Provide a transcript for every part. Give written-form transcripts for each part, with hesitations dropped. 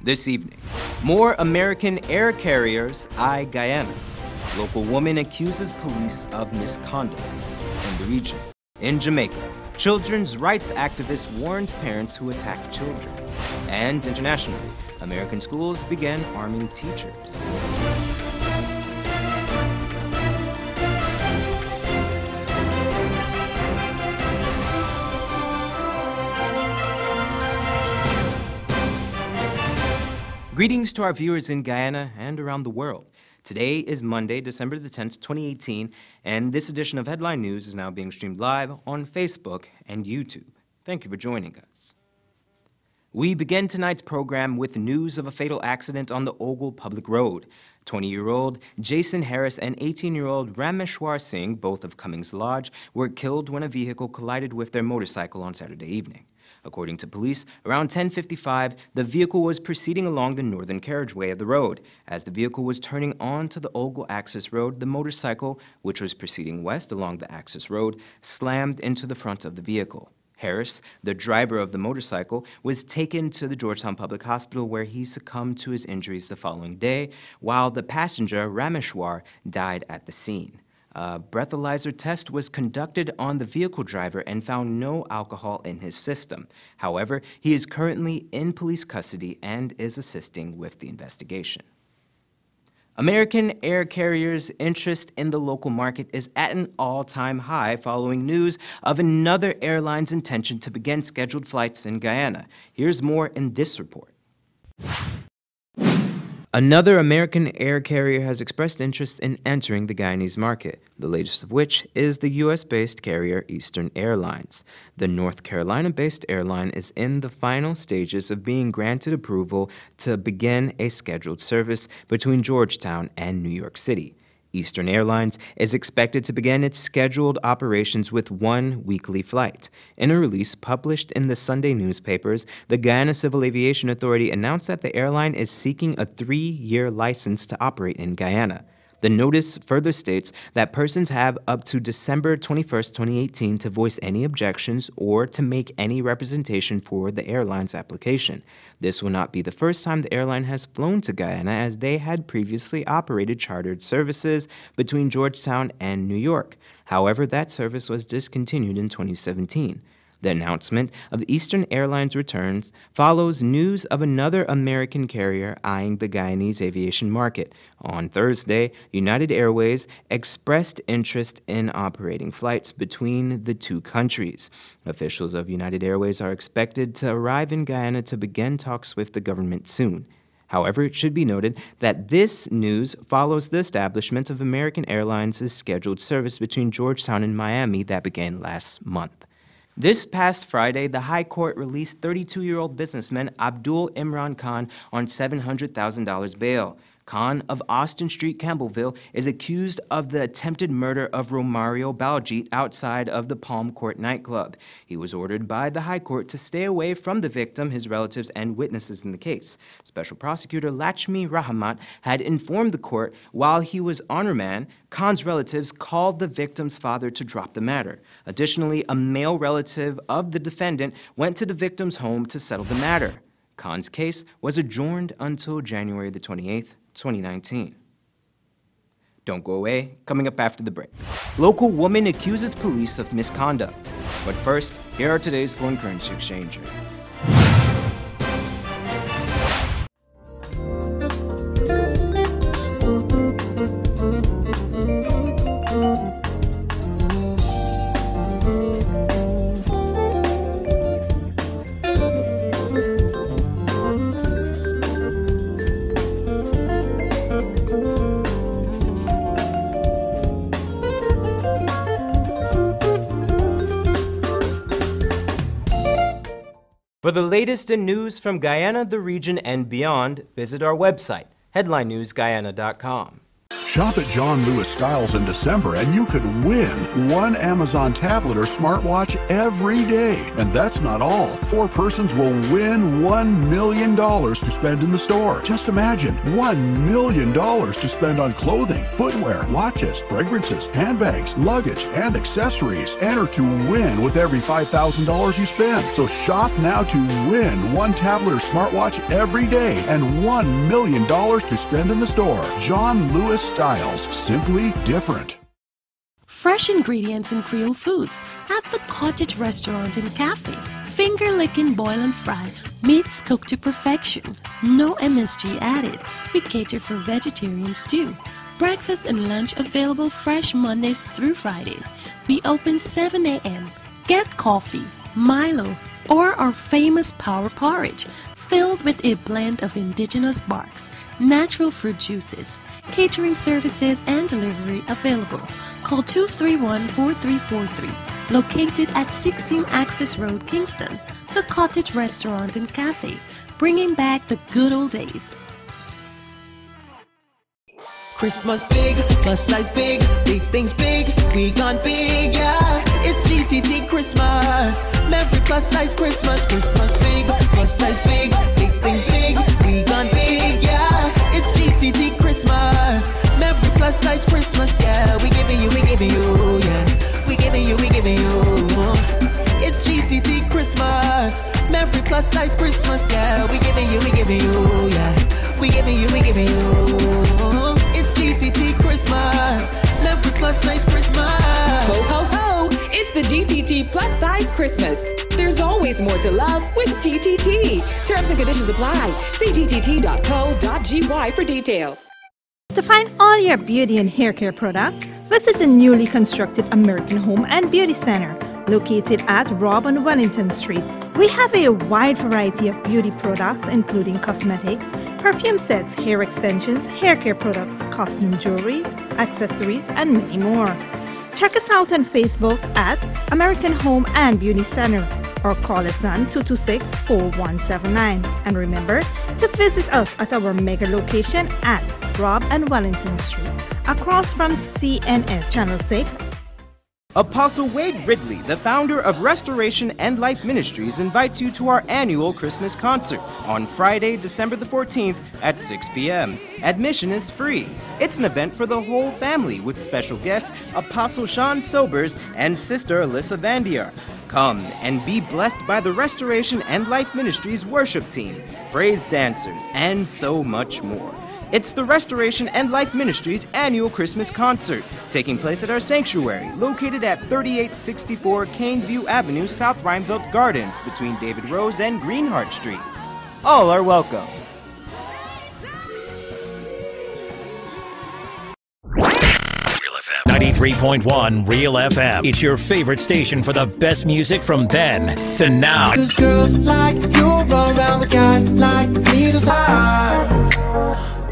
This evening, more American air carriers eye Guyana. Local woman accuses police of misconduct in the region. In Jamaica, children's rights activist warns parents who attack children. And internationally, American schools begin arming teachers. Greetings to our viewers in Guyana and around the world. Today is Monday, December the 10th, 2018, and this edition of Headline News is now being streamed live on Facebook and YouTube. Thank you for joining us. We begin tonight's program with news of a fatal accident on the Ogle Public Road. 20-year-old Jason Harris and 18-year-old Rameshwar Singh, both of Cummings Lodge, were killed when a vehicle collided with their motorcycle on Saturday evening. According to police, around 10:55, the vehicle was proceeding along the northern carriageway of the road. As the vehicle was turning onto the Ogle Access Road, the motorcycle, which was proceeding west along the Access Road, slammed into the front of the vehicle. Harris, the driver of the motorcycle, was taken to the Georgetown Public Hospital where he succumbed to his injuries the following day, while the passenger, Rameshwar, died at the scene. A breathalyzer test was conducted on the vehicle driver and found no alcohol in his system. However, he is currently in police custody and is assisting with the investigation. American air carriers' interest in the local market is at an all-time high following news of another airline's intention to begin scheduled flights in Guyana. Here's more in this report. Another American air carrier has expressed interest in entering the Guyanese market, the latest of which is the U.S.-based carrier Eastern Airlines. The North Carolina-based airline is in the final stages of being granted approval to begin a scheduled service between Georgetown and New York City. Eastern Airlines is expected to begin its scheduled operations with one weekly flight. In a release published in the Sunday newspapers, the Guyana Civil Aviation Authority announced that the airline is seeking a 3-year license to operate in Guyana. The notice further states that persons have up to December 21, 2018 to voice any objections or to make any representation for the airline's application. This will not be the first time the airline has flown to Guyana, as they had previously operated chartered services between Georgetown and New York. However, that service was discontinued in 2017. The announcement of Eastern Airlines' returns follows news of another American carrier eyeing the Guyanese aviation market. On Thursday, United Airways expressed interest in operating flights between the two countries. Officials of United Airways are expected to arrive in Guyana to begin talks with the government soon. However, it should be noted that this news follows the establishment of American Airlines' scheduled service between Georgetown and Miami that began last month. This past Friday, the High Court released 32-year-old businessman Abdul Imran Khan on $700,000 bail. Khan of Austin Street, Campbellville, is accused of the attempted murder of Romario Baljeet outside of the Palm Court nightclub. He was ordered by the High Court to stay away from the victim, his relatives, and witnesses in the case. Special Prosecutor Lachmi Rahmat had informed the court while he was on remand, Khan's relatives called the victim's father to drop the matter. Additionally, a male relative of the defendant went to the victim's home to settle the matter. Khan's case was adjourned until January the 28th, 2019. Don't go away. Coming up after the break. Local woman accuses police of misconduct. But first, here are today's foreign currency exchange rates. For the latest in news from Guyana, the region, and beyond, visit our website, headlinenewsguyana.com. Shop at John Lewis Styles in December and you could win one Amazon tablet or smartwatch every day. And that's not all. 4 persons will win $1 million to spend in the store. Just imagine, $1 million to spend on clothing, footwear, watches, fragrances, handbags, luggage, and accessories. Enter to win with every $5,000 you spend. So shop now to win one tablet or smartwatch every day and $1 million to spend in the store. John Lewis Styles, simply different. Fresh ingredients and Creole foods at the Cottage Restaurant and Cafe. Finger-licking boil and fry, meats cooked to perfection. No MSG added. We cater for vegetarians too. Breakfast and lunch available fresh Mondays through Fridays. We open 7 a.m. Get coffee, Milo, or our famous power porridge, filled with a blend of indigenous barks, natural fruit juices. Catering services and delivery available. Call 231-4343. Located at 16 Access Road, Kingston. The Cottage Restaurant and Cafe, bringing back the good old days. Christmas big, plus size big things big, we gone big, yeah. It's GTT Christmas, Merry plus size Christmas, Christmas big, plus size big things big, we gone big, yeah. It's GTT Christmas, Merry plus size Christmas, yeah. We giving you, yeah. We giving you. It's GTT Christmas, Merry plus size Christmas, yeah. We giving you, yeah. We giving you. It's GTT Christmas, Merry plus size Christmas. Ho, ho, ho! It's the GTT Plus Size Christmas. There's always more to love with GTT. Terms and conditions apply. See gtt.co.gy for details. To find all your beauty and hair care products, visit the newly constructed American Home and Beauty Center, located at Robb and Wellington Streets. We have a wide variety of beauty products, including cosmetics, perfume sets, hair extensions, hair care products, costume jewelry, accessories, and many more. Check us out on Facebook at American Home and Beauty Center or call us on 226-4179. And remember to visit us at our mega location at Robb and Wellington Streets, across from CNS Channel 6. Apostle Wade Ridley, the founder of Restoration and Life Ministries, invites you to our annual Christmas concert on Friday, December the 14th at 6 p.m. Admission is free. It's an event for the whole family with special guests Apostle Sean Sobers and Sister Alyssa Vandiar. Come and be blessed by the Restoration and Life Ministries worship team, praise dancers, and so much more. It's the Restoration and Life Ministries annual Christmas concert, taking place at our sanctuary, located at 3864 Caneview Avenue, South Rhineville Gardens, between David Rose and Greenheart Streets. All are welcome. Real FM. 93.1 Real FM. It's your favorite station for the best music from then to now. 'Cause girls like you run around with guys like me to sides.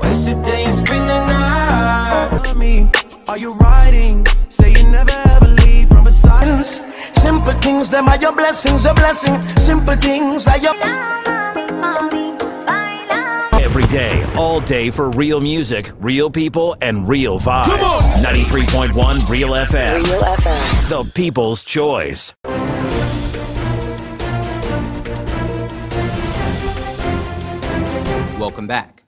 Waste your day and spend the night. Me, are you riding? Say you never ever leave from beside us. Simple things, them are your blessings, a blessing. Simple things are your. Every day, all day for real music, real people, and real vibes. Come on! 93.1 Real FM. Real FM. The people's choice. Welcome back.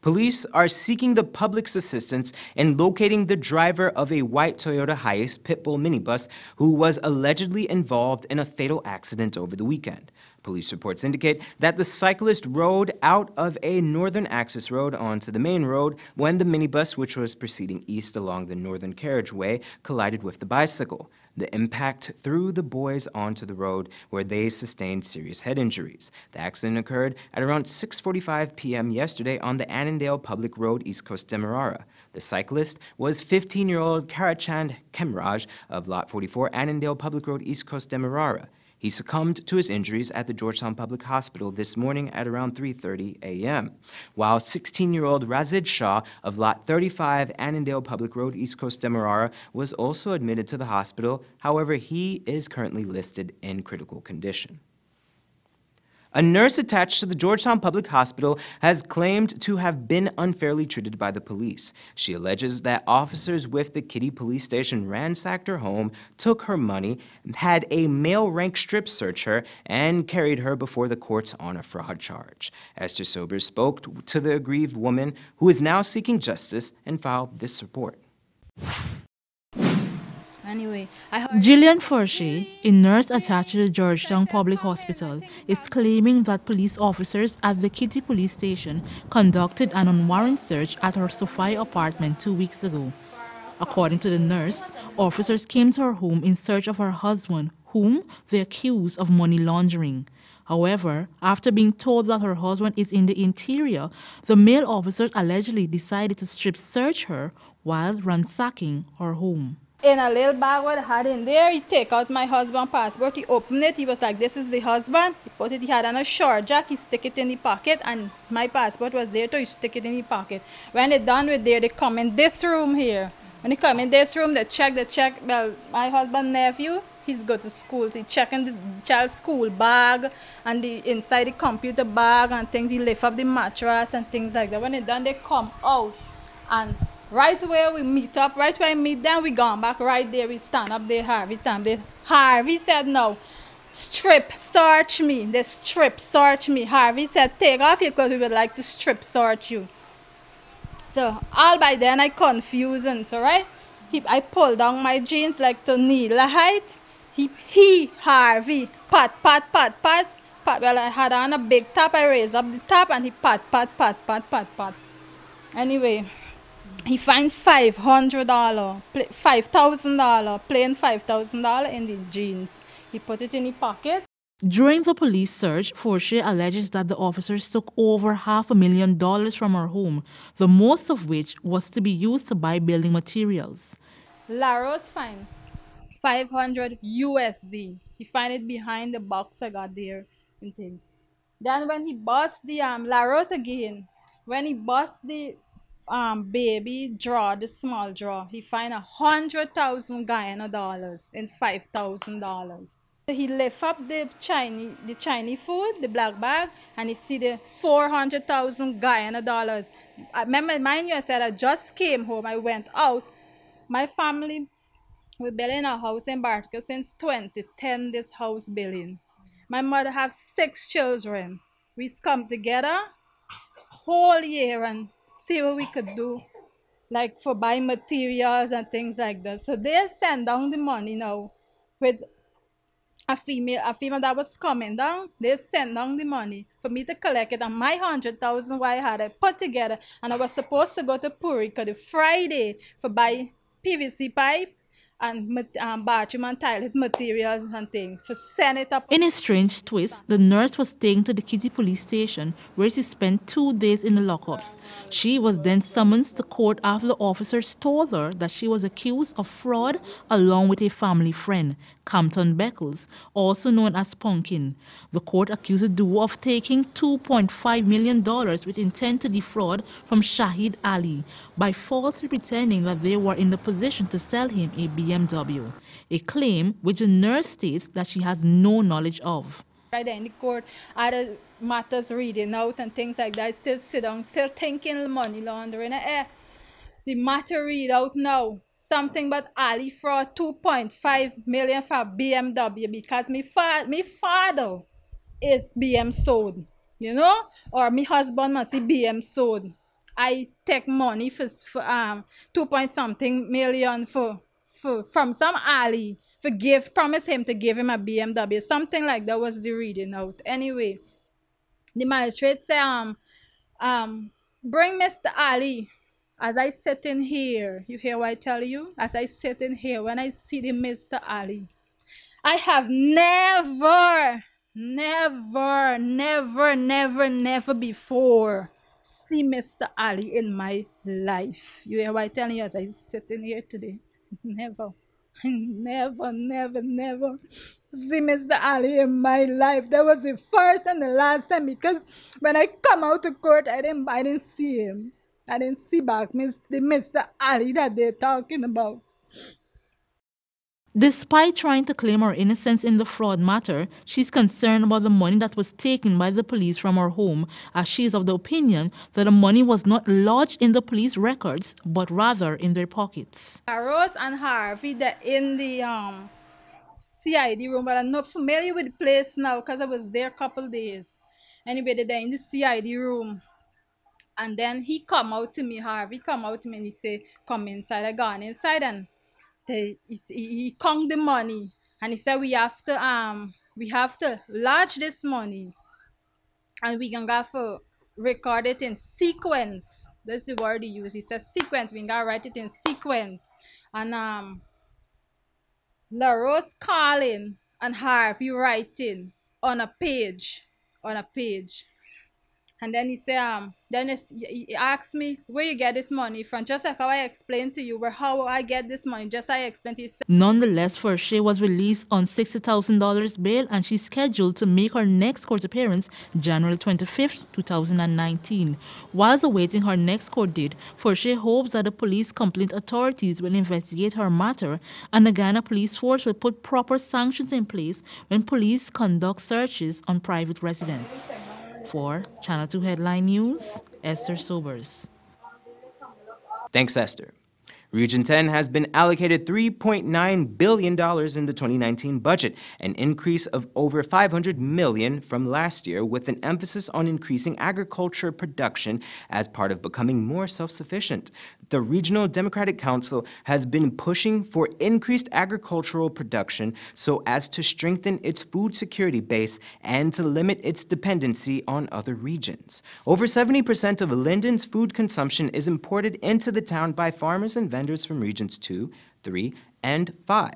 Police are seeking the public's assistance in locating the driver of a white Toyota Hiace Pitbull minibus who was allegedly involved in a fatal accident over the weekend. Police reports indicate that the cyclist rode out of a northern access road onto the main road when the minibus, which was proceeding east along the northern carriageway, collided with the bicycle. The impact threw the boys onto the road where they sustained serious head injuries. The accident occurred at around 6:45 p.m. yesterday on the Annandale Public Road, East Coast Demerara. The cyclist was 15-year-old Karachand Kemraj of Lot 44, Annandale Public Road, East Coast Demerara. He succumbed to his injuries at the Georgetown Public Hospital this morning at around 3:30 a.m., while 16-year-old Razid Shah of Lot 35, Annandale Public Road, East Coast Demerara, was also admitted to the hospital. However, he is currently listed in critical condition. A nurse attached to the Georgetown Public Hospital has claimed to have been unfairly treated by the police. She alleges that officers with the Kitty Police Station ransacked her home, took her money, had a male rank strip search her, and carried her before the courts on a fraud charge. Esther Sobers spoke to the aggrieved woman, who is now seeking justice, and filed this report. Anyway, Gillian Forshey, a nurse attached to the Georgetown Public Hospital, is claiming that police officers at the Kitty Police Station conducted an unwarranted search at her Sophia apartment 2 weeks ago. According to the nurse, officers came to her home in search of her husband, whom they accused of money laundering. However, after being told that her husband is in the interior, the male officers allegedly decided to strip search her while ransacking her home. In a little bag what I had in there, he take out my husband's passport, he opened it, he was like, this is the husband. He put it, he had on a short jack, he stick it in the pocket, and my passport was there, so he stick it in the pocket. When they done with there, they come in this room here. When they come in this room, they check, well, my husband's nephew, he's go to school, so he checking the child's school bag, and the inside the computer bag, and things, he lift up the mattress, and things like that. When they done, they come out, and right where we meet up, right where I meet them, we gone back right there. We stand up there, Harvey stand there. Harvey said, no, strip search me. They strip search me. Harvey said, take off your clothes, we would like to strip search you. So all by then I confusing, so right? I pulled down my jeans like to kneel height. Harvey, pat. Well, I had on a big top, I raised up the top, and he pat. Anyway, he find $500, $5,000, plain $5,000 in the jeans. He put it in his pocket. During the police search, Forshey alleges that the officers took over $500,000 from her home, the most of which was to be used to buy building materials. Laros find 500 USD. He find it behind the box I got there and thing. Then when he bust the Laros again, when he bust the baby drawer, the small drawer, he find 100,000 Guyana dollars and $5,000. He lift up the Chinese food, the black bag, and he see the 400,000 Guyana dollars. Remember, mind you, I said I just came home. I went out. My family, we building a house in Bartica since 2010. This house building. My mother have 6 children. We come together whole year and see what we could do, like for buying materials and things like that. So they send down the money now with a female that was coming down. They send down the money for me to collect it, and my 100,000 I had I put together, and I was supposed to go to Purica the Friday for buy PVC pipe and bathroom and toilet materials and things for send it up. In a strange twist, the nurse was taken to the Kitty Police Station, where she spent 2 days in the lockups. She was then summoned to court after the officers told her that she was accused of fraud along with a family friend, Campton Beckles, also known as Punkin. The court accused the duo of taking $2.5 million with intent to defraud from Shahid Ali by falsely pretending that they were in the position to sell him a BMW, a claim which the nurse states that she has no knowledge of. Right there in the court, other matters reading out and things like that, still sit down, still thinking money laundering. The matter read out now. Something but Ali fraud 2.5 million for BMW because me father is BM sold, you know, or me husband must be BM sold. I take money for 2 point something million from some Ali for promise him to give him a BMW, something like that was the reading out. Anyway, the magistrate say bring Mr. Ali. As I sit in here, you hear what I tell you? As I sit in here, when I see the Mr. Ali, I have never before see Mr. Ali in my life. You hear what I tell you? As I sit in here today, never see Mr. Ali in my life. That was the first and the last time, because when I come out of court, I didn't see him. I didn't see back the Mr. Ali that they're talking about. Despite trying to claim her innocence in the fraud matter, she's concerned about the money that was taken by the police from her home, as she is of the opinion that the money was not lodged in the police records, but rather in their pockets. Rose and Harvey, they're in the CID room, but I'm not familiar with the place now because I was there a couple days. Anyway, they're in the CID room. And then he come out to me, Harvey come out to me and he say, come inside. I gone inside and he count the money. And he said we have to lodge this money. And we can have to record it in sequence. That's the word he used. He says sequence. We can write it in sequence. And La Rose calling and Harvey writing on a page. And then he said, he asked me, where you get this money from? Just like how I explained to you, how I get this money. Just like I explained to you. Nonetheless, Forshay was released on $60,000 bail, and she's scheduled to make her next court appearance January 25th, 2019. Whilst awaiting her next court date, Forshay hopes that the police complaint authorities will investigate her matter, and the Guyana police force will put proper sanctions in place when police conduct searches on private residents. For Channel 2 Headline News, Esther Sobers. Thanks, Esther. Region 10 has been allocated $3.9 billion in the 2019 budget, an increase of over $500 million from last year, with an emphasis on increasing agriculture production as part of becoming more self-sufficient. The Regional Democratic Council has been pushing for increased agricultural production so as to strengthen its food security base and to limit its dependency on other regions. Over 70% of Linden's food consumption is imported into the town by farmers and vendors from regions 2, 3, and 5.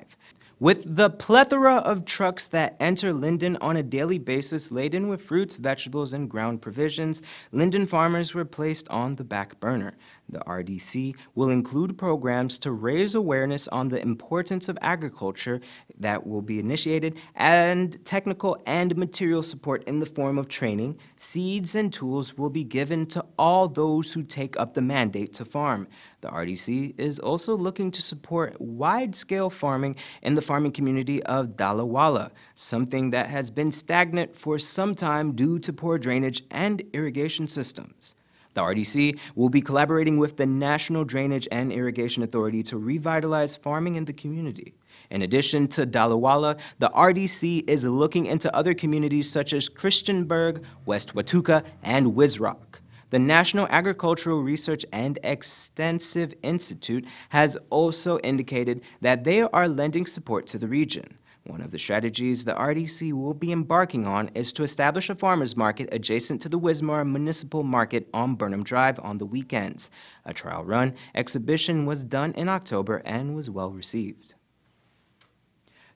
With the plethora of trucks that enter Linden on a daily basis laden with fruits, vegetables, and ground provisions, Linden farmers were placed on the back burner. The RDC will include programs to raise awareness on the importance of agriculture that will be initiated, and technical and material support in the form of training. Seeds and tools will be given to all those who take up the mandate to farm. The RDC is also looking to support wide-scale farming in the farming community of Dalawala, something that has been stagnant for some time due to poor drainage and irrigation systems. The RDC will be collaborating with the National Drainage and Irrigation Authority to revitalize farming in the community. In addition to Dalawala, the RDC is looking into other communities such as Christiansburg, West Watuka, and Wizrock. The National Agricultural Research and Extensive Institute has also indicated that they are lending support to the region. One of the strategies the RDC will be embarking on is to establish a farmers market adjacent to the Wismar Municipal Market on Burnham Drive on the weekends. A trial run exhibition was done in October and was well received.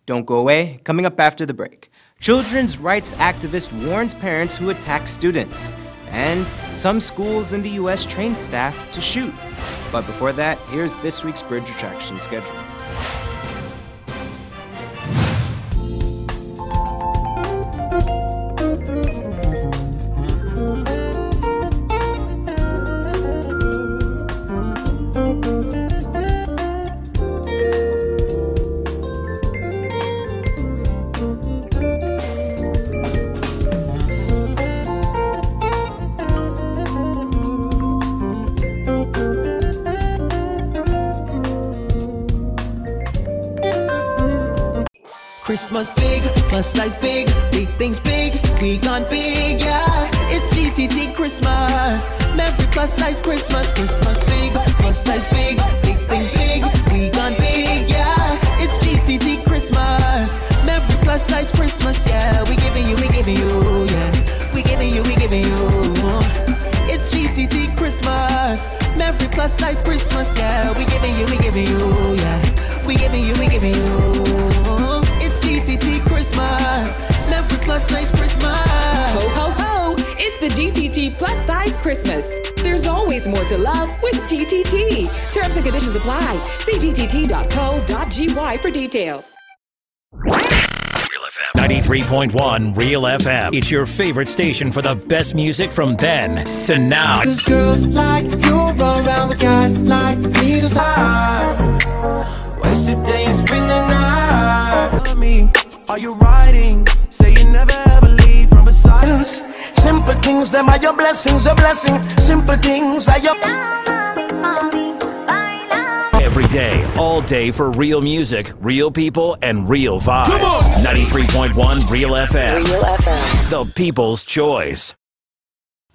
Don't go away. Coming up after the break, children's rights activist warns parents who attack students. And some schools in the U.S. train staff to shoot. But before that, here's this week's Bridge Attraction schedule. Christmas big, plus size big things big, we gone big, yeah. It's GTT Christmas, Merry plus size Christmas, Christmas big, plus size big things big, we gone big, yeah. It's GTT Christmas, Merry plus size Christmas, yeah. We giving you, yeah. We giving you. It's GTT Christmas, Merry plus size Christmas, yeah. We giving you, yeah. We giving you. GTT Christmas, Merry plus size Christmas. Ho, ho, ho! It's the GTT plus size Christmas. There's always more to love with GTT. Terms and conditions apply. See gtt.co.gy for details. Real FM 93.1 Real FM. It's your favorite station for the best music from then to now. 'Cause girls like you run around with guys like me to sides. Waste the day and spend the night. me? Are you riding? Say you never ever leave from beside us. Simple things, them are your blessings, a blessing. Simple things are your... Every day, all day for real music, real people, and real vibes. Come on! 93.1 Real FM. Real FM. The people's choice.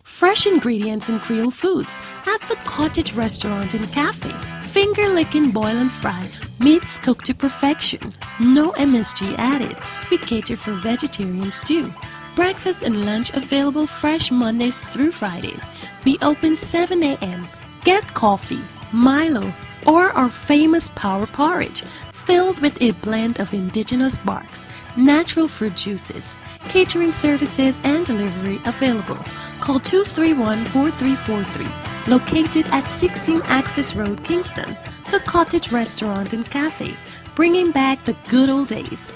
Fresh ingredients and Creole foods at the Cottage Restaurant and Cafe. Finger licking, boil and fry. Meats cooked to perfection. No MSG added. We cater for vegetarians too. Breakfast and lunch available fresh Mondays through Fridays. We open 7 a.m. Get coffee, Milo, or our famous power porridge filled with a blend of indigenous barks, natural fruit juices. Catering services and delivery available. Call 231-4343. Located at 16 Access Road, Kingston. The Cottage Restaurant and Cafe, bringing back the good old days.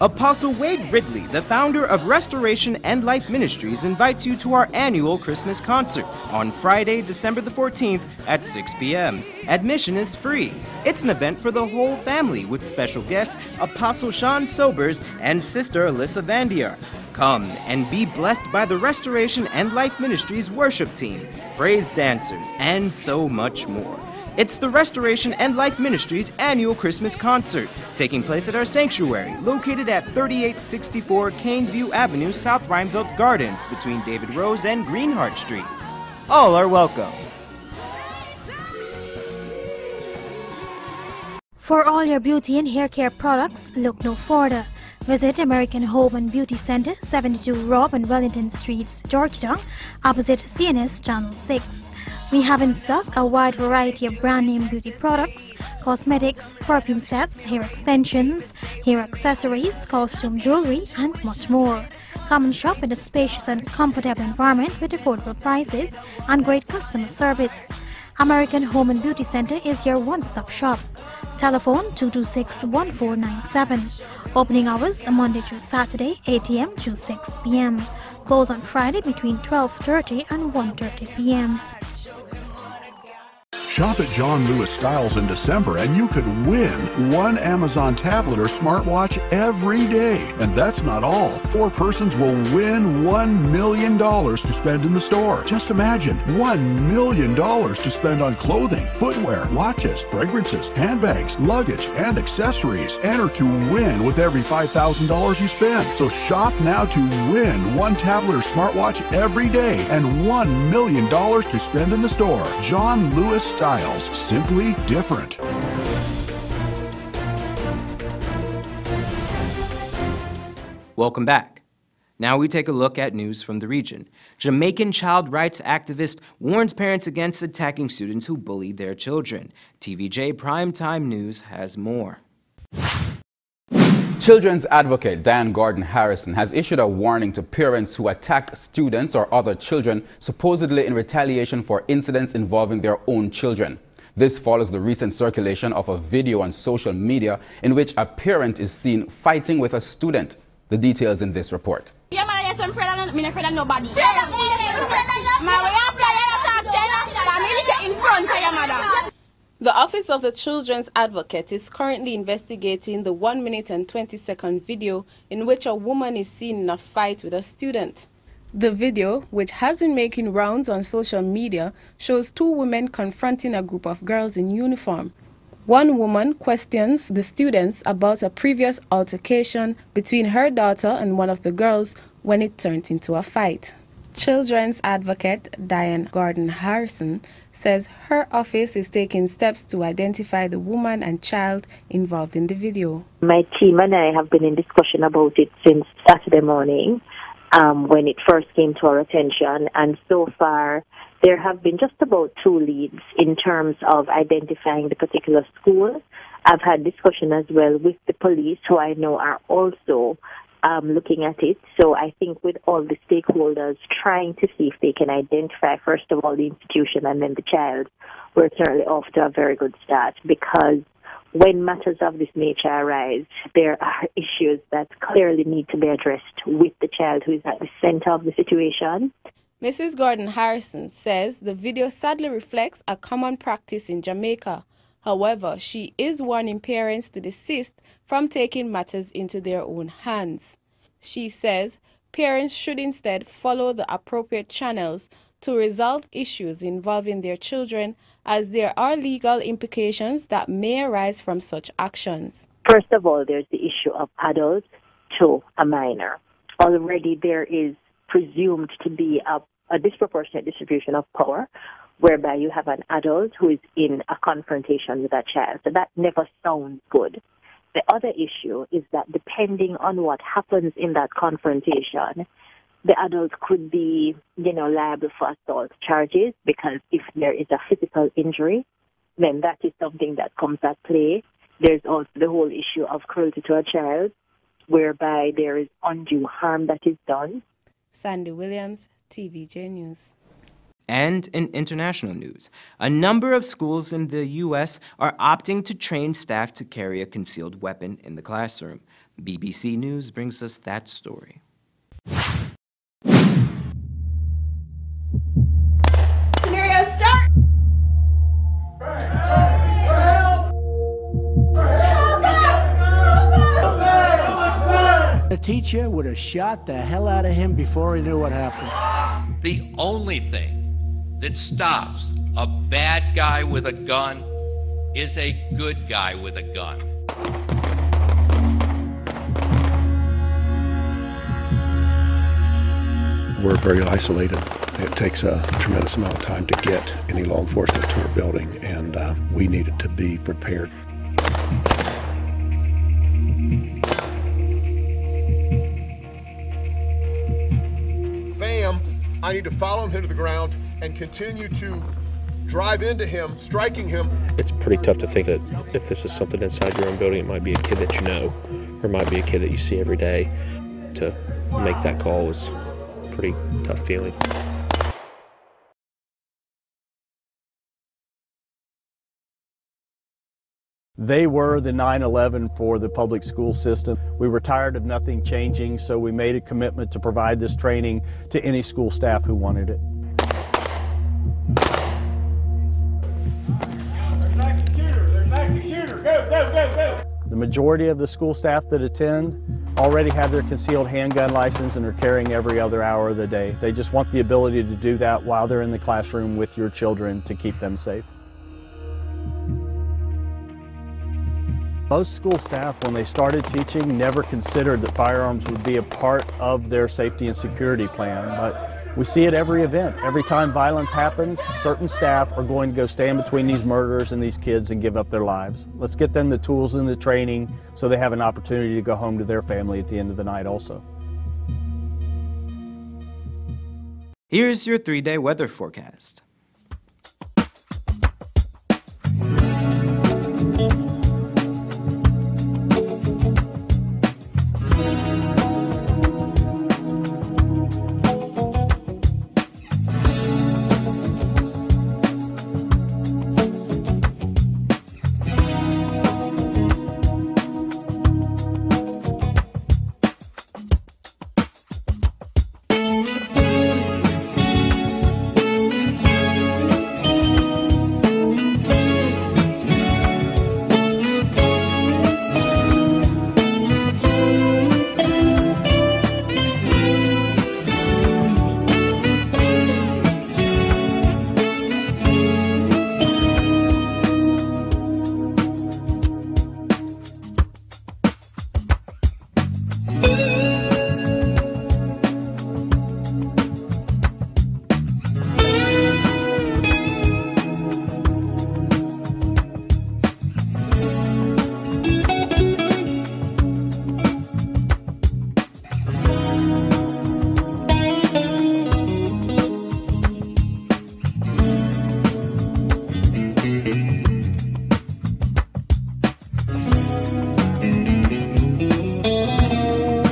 Apostle Wade Ridley, the founder of Restoration and Life Ministries, invites you to our annual Christmas concert on Friday, December the 14th at 6 p.m. Admission is free. It's an event for the whole family with special guests Apostle Sean Sobers and Sister Alyssa Vandiar. Come and be blessed by the Restoration and Life Ministries worship team, praise dancers, and so much more. It's the Restoration and Life Ministries annual Christmas concert, taking place at our sanctuary, located at 3864 Caneview Avenue, South Rhineville Gardens, between David Rose and Greenheart Streets. All are welcome. For all your beauty and hair care products, look no further. Visit American Home and Beauty Center, 72 Rob and Wellington Streets, Georgetown, opposite CNS Channel 6. We have in stock a wide variety of brand name beauty products, cosmetics, perfume sets, hair extensions, hair accessories, costume jewelry, and much more. Come and shop in a spacious and comfortable environment with affordable prices and great customer service. American Home and Beauty Center is your one-stop shop. Telephone 226-1497. Opening hours Monday through Saturday, 8 a.m. to 6 p.m. Close on Friday between 12:30 and 1:30 p.m. Shop at John Lewis Styles in December and you could win one Amazon tablet or smartwatch every day. And that's not all. 4 persons will win $1 million to spend in the store. Just imagine, $1 million to spend on clothing, footwear, watches, fragrances, handbags, luggage, and accessories. Enter to win with every $5,000 you spend. So shop now to win one tablet or smartwatch every day and $1 million to spend in the store. John Lewis Styles. Simply different. Welcome back. Now we take a look at news from the region. Jamaican child rights activist warns parents against attacking students who bully their children. TVJ Primetime News has more. Children's advocate Diane Gordon Harrison has issued a warning to parents who attack students or other children supposedly in retaliation for incidents involving their own children. This follows the recent circulation of a video on social media in which a parent is seen fighting with a student. The details in this report. The Office of the Children's Advocate is currently investigating the 1 minute and 20-second video in which a woman is seen in a fight with a student. The video, which has been making rounds on social media, shows 2 women confronting a group of girls in uniform. One woman questions the students about a previous altercation between her daughter and one of the girls when it turned into a fight. Children's advocate Diane Gordon Harrison says her office is taking steps to identify the woman and child involved in the video. My team and I have been in discussion about it since Saturday morning when it first came to our attention, and so far there have been just about 2 leads in terms of identifying the particular school. I've had discussion as well with the police, who I know are also looking at it. So I think with all the stakeholders trying to see if they can identify, first of all, the institution and then the child, we're certainly off to a very good start, because when matters of this nature arise, there are issues that clearly need to be addressed with the child who is at the center of the situation. Mrs. Gordon Harrison says the video sadly reflects a common practice in Jamaica. However, she is warning parents to desist from taking matters into their own hands. She says parents should instead follow the appropriate channels to resolve issues involving their children, as there are legal implications that may arise from such actions. First of all, there's the issue of adults to a minor. Already there is presumed to be a disproportionate distribution of power, whereby you have an adult who is in a confrontation with a child. So that never sounds good. The other issue is that depending on what happens in that confrontation, the adult could be, liable for assault charges, because if there is a physical injury, then that is something that comes at play. There's also the whole issue of cruelty to a child, whereby there is undue harm that is done. Sandy Williams, TVJ News. And in international news, a number of schools in the U.S. are opting to train staff to carry a concealed weapon in the classroom. BBC News brings us that story. Scenario start! The teacher would have shot the hell out of him before he knew what happened. The only thing that stops a bad guy with a gun is a good guy with a gun. We're very isolated. It takes a tremendous amount of time to get any law enforcement to our building, and we needed to be prepared. I need to follow him to the ground and continue to drive into him, striking him. It's pretty tough to think that if this is something inside your own building, it might be a kid that you know, or it might be a kid that you see every day. To make that call was a pretty tough feeling. They were the 9/11 for the public school system. We were tired of nothing changing, so we made a commitment to provide this training to any school staff who wanted it. There's an active shooter, there's an active shooter, go, go, go, go! The majority of the school staff that attend already have their concealed handgun license and are carrying every other hour of the day. They just want the ability to do that while they're in the classroom with your children to keep them safe. Most school staff, when they started teaching, never considered that firearms would be a part of their safety and security plan, but we see it every event. Every time violence happens, certain staff are going to go stand between these murderers and these kids and give up their lives. Let's get them the tools and the training so they have an opportunity to go home to their family at the end of the night also. Here's your 3-day weather forecast.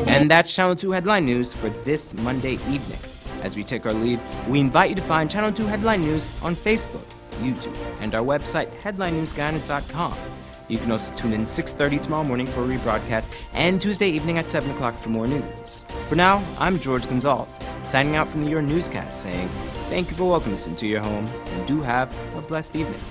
And that's Channel 2 Headline News for this Monday evening. As we take our leave, we invite you to find Channel 2 Headline News on Facebook, YouTube, and our website, headlinenewsguyana.com. You can also tune in 6:30 tomorrow morning for a rebroadcast and Tuesday evening at 7 o'clock for more news. For now, I'm George Gonzalez, signing out from the Your Newscast saying thank you for welcoming us into your home and do have a blessed evening.